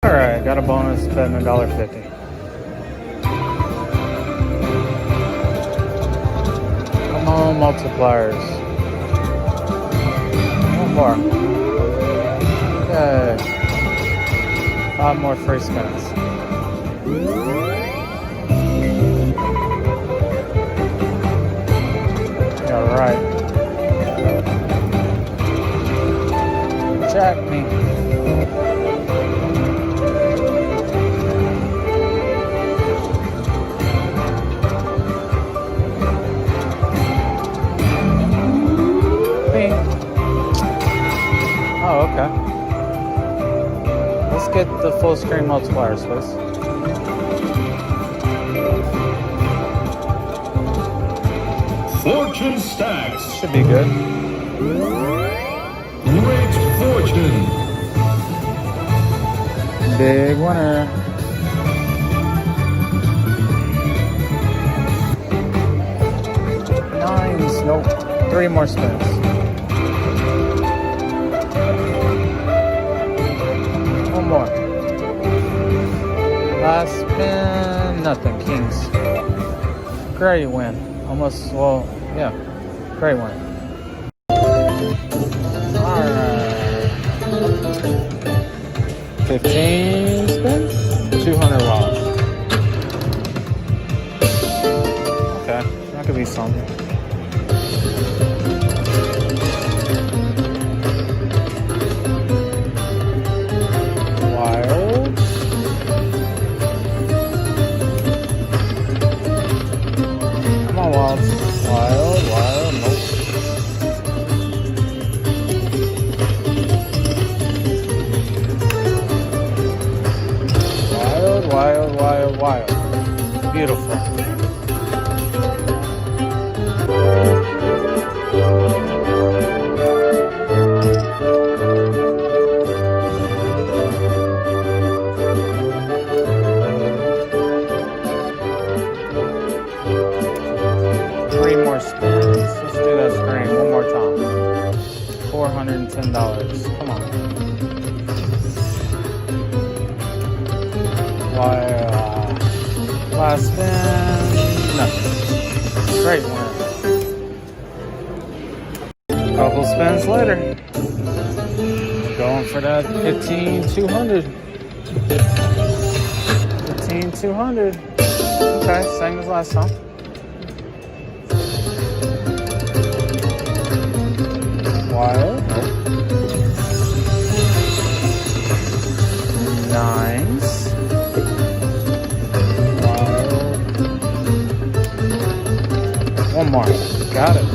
Alright, got a bonus betting $1.50. Come on, multipliers. One more. Yay. 5 more free spins. Alright. Jack me. Oh, okay. Let's get the full screen multipliers, please. Fortune stacks. Should be good. Great fortune. Big winner. Nines. Nope. 3 more spins. One more. Last spin. Nothing. Kings. Great win. Almost, well, yeah. Great win. Alright. 15 spins? 200 wilds. Okay. That could be something. Wild. Come on, wild. Wild, nope. Wild. Beautiful. $410. Come on. Why, last spin, nothing. Great win. Couple spins later. Going for that 15,200. 15,200. Okay, same as last time. Wild. Nines. Wild. One more. Got it.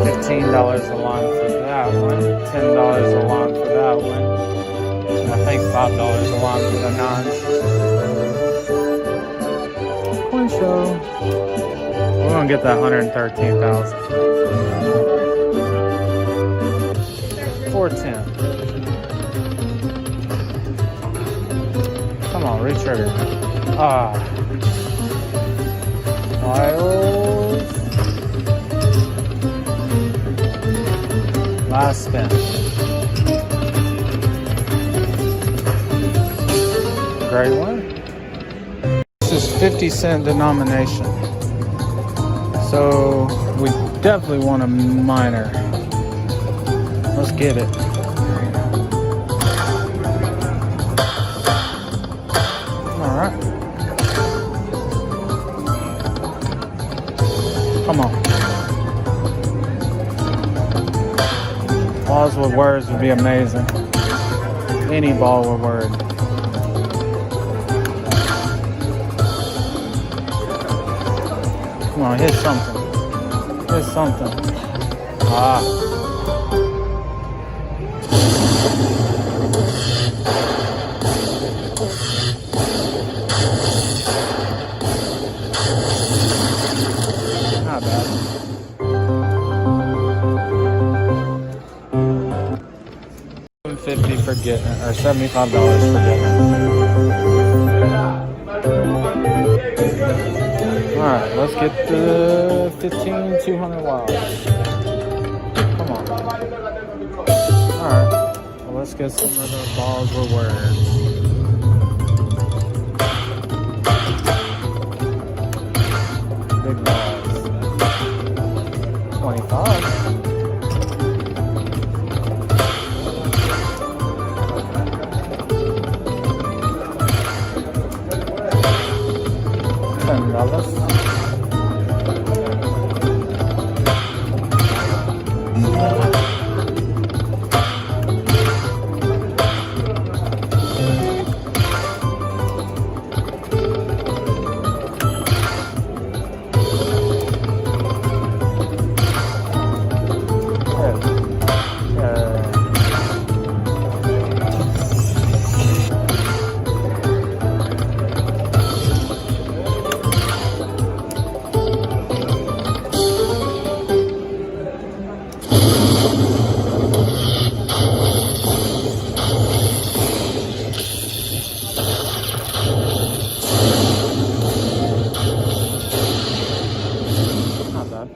$15 a line for that one. $10 a line for that one. And I think $5 a line for the nines. Coin show. We're gonna get that 113,000. 410. Come on, retrigger. Wild. Last spin. Great one. This is 50-cent denomination. So we definitely want a minor. Let's get it. All right. Come on. Balls with words would be amazing. Any ball with words. Come on, hit something. Hit something. Not bad. $750 for getting it, or $75 for getting it. Alright, let's get the 15,200 wilds. Come on. Alright, well, let's get some of the balls rewards. Big balls. 25. $10. Not bad.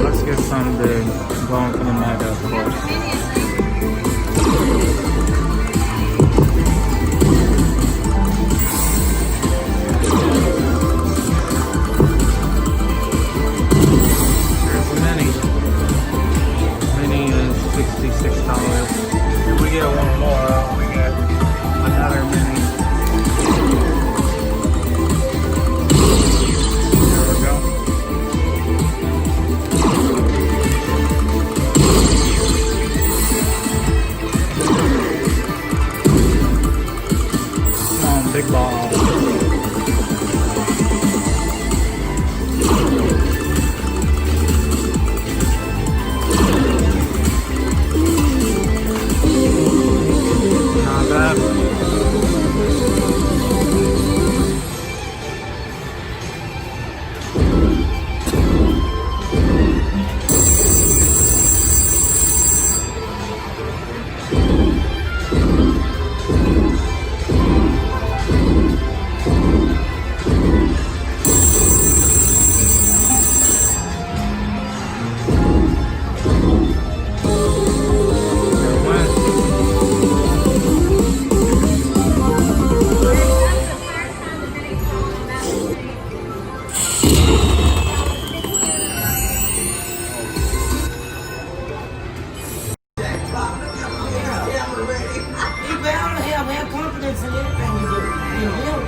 Let's get some big. Going for the mega, of course. Here's a mini. Mini is $66. If we get one more, we get another mini. There we go. Big ball. Not bad. Have confidence in anything you do. In him.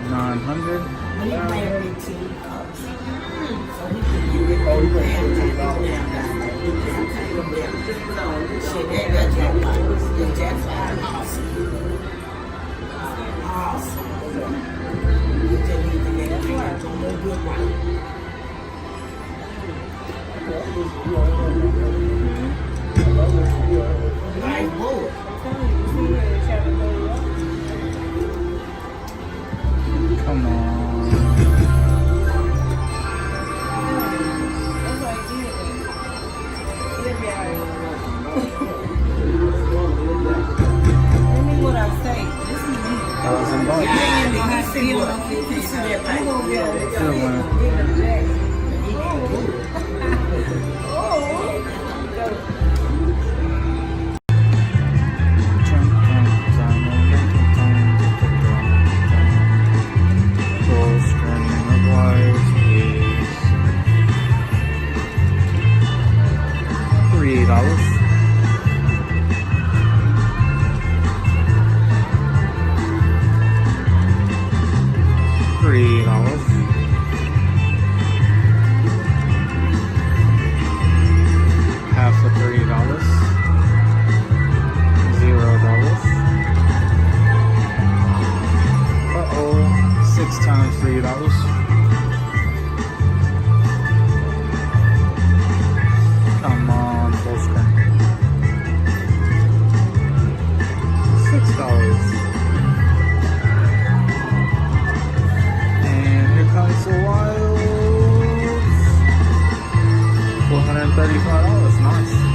900. When he married to so he could get rid of the shit, that jackpot. The jackpot. Awesome. Awesome. You just need to get a little good one. Nice boy. Come on. What I say, this is me. $1,000. Still winning. $3. $35. Nice.